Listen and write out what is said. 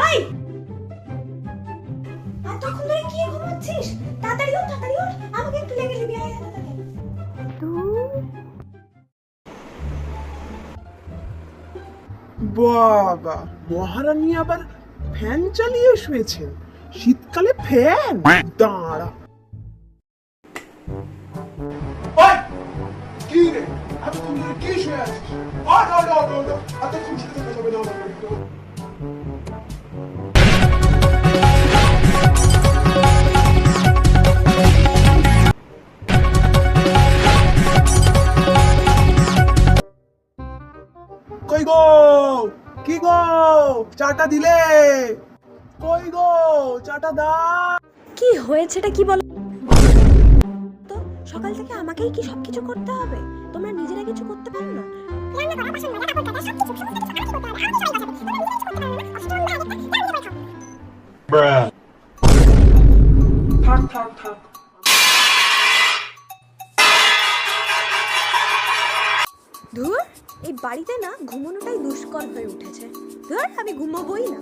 এই এতক্ষণ ধরে কি ঘুমাচ্ছিস? তাড়াতাড়ি ওঠ, আমাকে একটু লেগে দিবি। আয় তাড়াতাড়ি। বাবা, মহারানী আবার ফ্যান চালিয়ে শুয়েছেন? শীতকালে ফ্যান? দাঁড়া। কি রে, আমি তুমি কি শুয়ে আছিস? এতক্ষণ শুয়ে থাকা যাবে না আমার বাড়িতে। কই গো, কি গো, চাটা দিলে? কই গো, চাটা দাও। কি হয়েছেটা কি বল তো? সকাল থেকে আমাকেই কি সবকিছু করতে হবে? তোমরা নিজেরা কিছু করতে পারো না? থাক। ধুর, এই বাড়িতে না ঘুমানোটাই দুষ্কর হয়ে উঠেছে। ধুর, আমি ঘুমাবোই না।